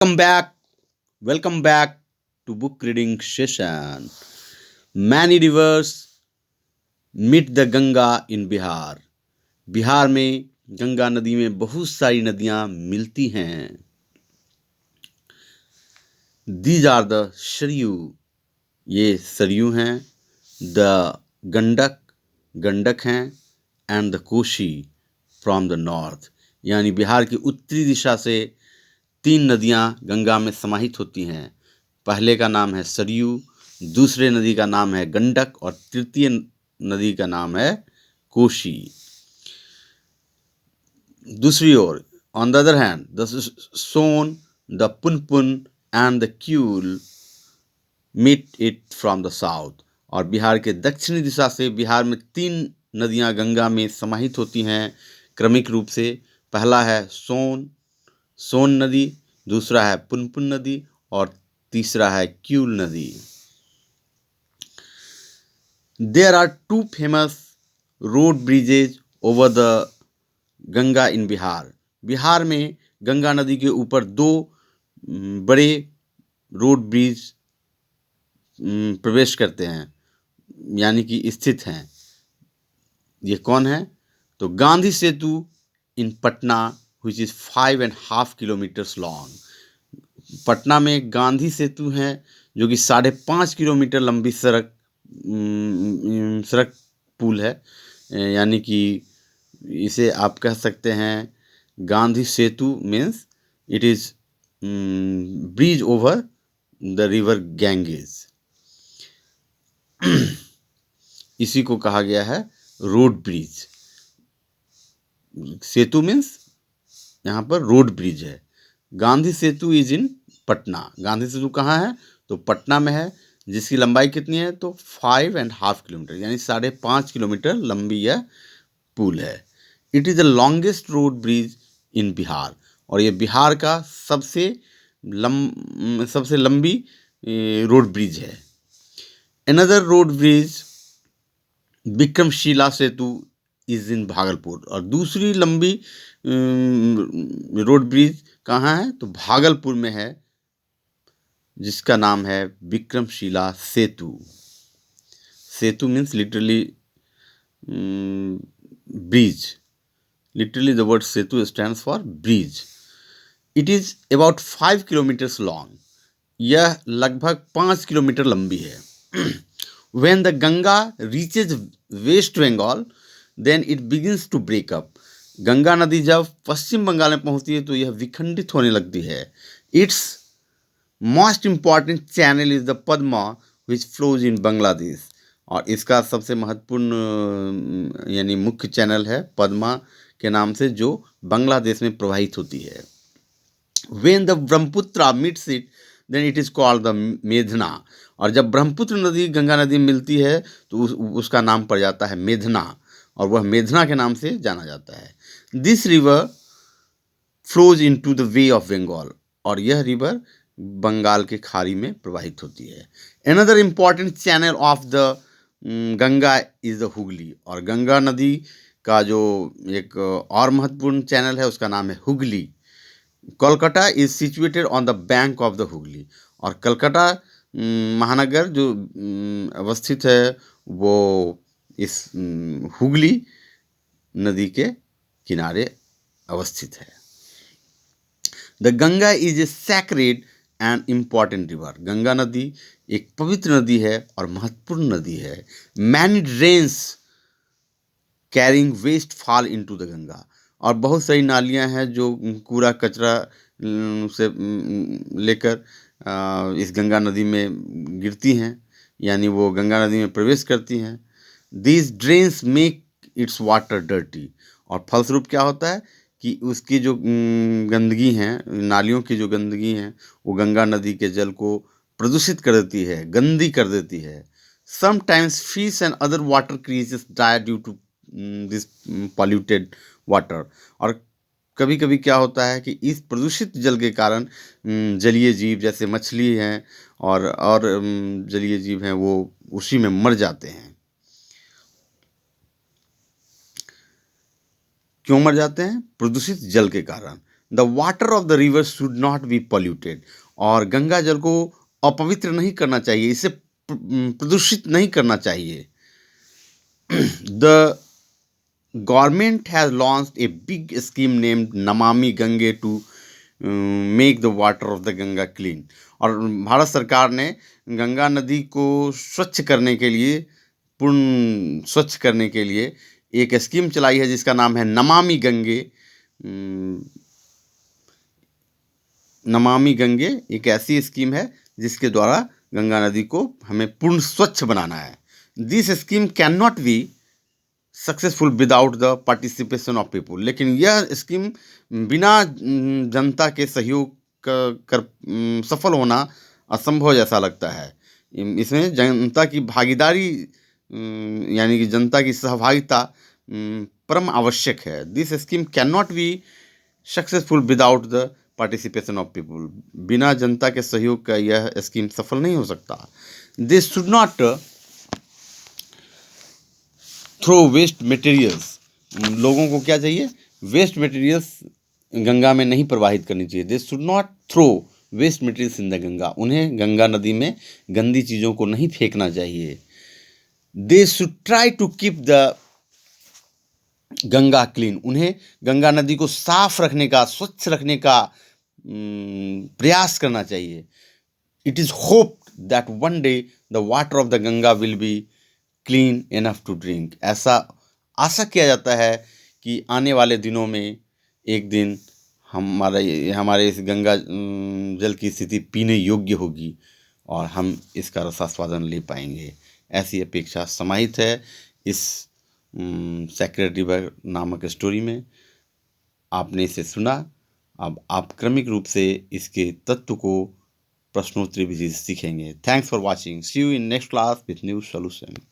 Welcome back. Welcome back to book reading session. Many rivers meet the Ganga in Bihar. Bihar में गंगा नदी में बहुत सारी नदियां मिलती हैं. These are the Saryu. ये सरयू हैं. The गंडक गंडक हैं. And the Koshi from the north. यानी बिहार की उत्तरी दिशा से तीन नदियां गंगा में समाहित होती हैं. पहले का नाम है सरयू, दूसरे नदी का नाम है गंडक और तृतीय नदी का नाम है कोशी. दूसरी ओर on the other hand the Son, the Punpun and the Kiul meet it from the south. और बिहार के दक्षिणी दिशा से बिहार में तीन नदियां गंगा में समाहित होती हैं क्रमिक रूप से. पहला है सोन नदी, दूसरा है पुनपुन नदी और तीसरा है क्यूल नदी. There are two famous road bridges over the Ganga इन बिहार. बिहार में गंगा नदी के ऊपर दो बड़े रोड ब्रिज प्रवेश करते हैं यानी कि स्थित हैं. ये कौन है? तो Gandhi Setu in Patna which is 5.5 kilometres long. Patna में गांधी सेतु है जो कि 5.5 किलोमीटर लंबी सड़क पुल है. यानी कि इसे आप कह सकते हैं Gandhi Setu means it is bridge over the river Ganges. इसी को कहा गया है रोड ब्रिज. सेतु मीन्स यहाँ पर रोड ब्रिज है. गांधी सेतु इज इन पटना. गांधी सेतु कहाँ है? तो पटना में है, जिसकी लंबाई कितनी है? तो 5.5 किलोमीटर यानी 5.5 किलोमीटर लंबी यह पुल है. It is the longest road bridge इन बिहार. और ये बिहार का सबसे लंबी रोड ब्रिज है. Another road bridge Vikramshila Setu is in Bhagalpur. और दूसरी लंबी रोड ब्रिज कहाँ है? तो भागलपुर में है, जिसका नाम है Vikramshila Setu. Setu means literally bridge. Literally the word setu stands for bridge. It is about 5 kilometres long. यह लगभग 5 किलोमीटर लंबी है. When the Ganga reaches West Bengal then it begins to break up. Ganga नदी जब पश्चिम बंगाल में पहुंचती है तो यह विखंडित होने लगती है. Its most important channel is the Padma which flows in Bangladesh. और इसका सबसे महत्वपूर्ण यानी मुख्य चैनल है पद्मा के नाम से, जो बांग्लादेश में प्रवाहित होती है. When the Brahmaputra meets it then it is called the मेधना. और जब ब्रह्मपुत्र नदी गंगा नदी में मिलती है तो उसका नाम पड़ जाता है मेधना, और वह मेधना के नाम से जाना जाता है. This river flows into the way of Bengal. और यह रिवर बंगाल के खाड़ी में प्रवाहित होती है. Another important channel of the Ganga is the Hooghly. और गंगा नदी का जो एक और महत्वपूर्ण चैनल है उसका नाम है Hooghly. Kolkata is situated on the bank of the Hooghly. और कलकत्ता महानगर जो अवस्थित है वो इस हुगली नदी के किनारे अवस्थित है. The Ganga is a sacred and important river. Ganga नदी एक पवित्र नदी है और महत्वपूर्ण नदी है. Many drains carrying waste fall into the Ganga. और बहुत सारी नालियां हैं जो कूड़ा कचरा से लेकर इस गंगा नदी में गिरती हैं, यानी वो गंगा नदी में प्रवेश करती हैं. These drains make it's water dirty. और फलस्वरूप क्या होता है कि उसकी जो गंदगी हैं, नालियों की जो गंदगी हैं, वो गंगा नदी के जल को प्रदूषित कर देती है, गंदी कर देती है. Sometimes fish and other water creatures die due to this polluted water. और कभी कभी क्या होता है कि इस प्रदूषित जल के कारण जलीय जीव जैसे मछली हैं और जलीय जीव हैं वो उसी में मर जाते हैं. क्यों मर जाते हैं? प्रदूषित जल के कारण. The water of the river should not be polluted, और गंगा जल को अपवित्र नहीं करना चाहिए, इसे प्रदूषित नहीं करना चाहिए। The government has launched a big scheme named Namami Gange to make the water of the Ganga clean, और भारत सरकार ने गंगा नदी को स्वच्छ करने के लिए, पूर्ण स्वच्छ करने के लिए एक स्कीम चलाई है जिसका नाम है नमामि गंगे। नमामि गंगे एक ऐसी स्कीम है जिसके द्वारा गंगा नदी को हमें पूर्ण स्वच्छ बनाना है। This scheme can not be successful without the participation of people, लेकिन यह स्कीम बिना जनता के सहयोग कर सफल होना असंभव जैसा लगता है। इसमें जनता की भागीदारी यानी कि जनता की सहभागिता परम आवश्यक है। This scheme can not be successful without the participation of people, बिना जनता के सहयोग का यह स्कीम सफल नहीं हो सकता। This should not throw waste materials, लोगों को क्या चाहिए, वेस्ट मटेरियल्स गंगा में नहीं प्रवाहित करनी चाहिए। They should not throw waste materials in the Ganga, उन्हें गंगा नदी में गंदी चीज़ों को नहीं फेंकना चाहिए। They should try to keep the Ganga clean, उन्हें गंगा नदी को साफ रखने का, स्वच्छ रखने का प्रयास करना चाहिए। It is hope that one day the water of the Ganga will be clean enough to drink, ऐसा आशा किया जाता है कि आने वाले दिनों में एक दिन हमारे इस गंगा जल की स्थिति पीने योग्य होगी और हम इसका रसास्वादन ले पाएंगे। ऐसी अपेक्षा समाहित है इस सेक्रेड रिवर नामक स्टोरी में। आपने इसे सुना, अब आप क्रमिक रूप से इसके तत्व को प्रश्नोत्तरी विधि से सीखेंगे। Thanks for watching, see you in next class with new solution.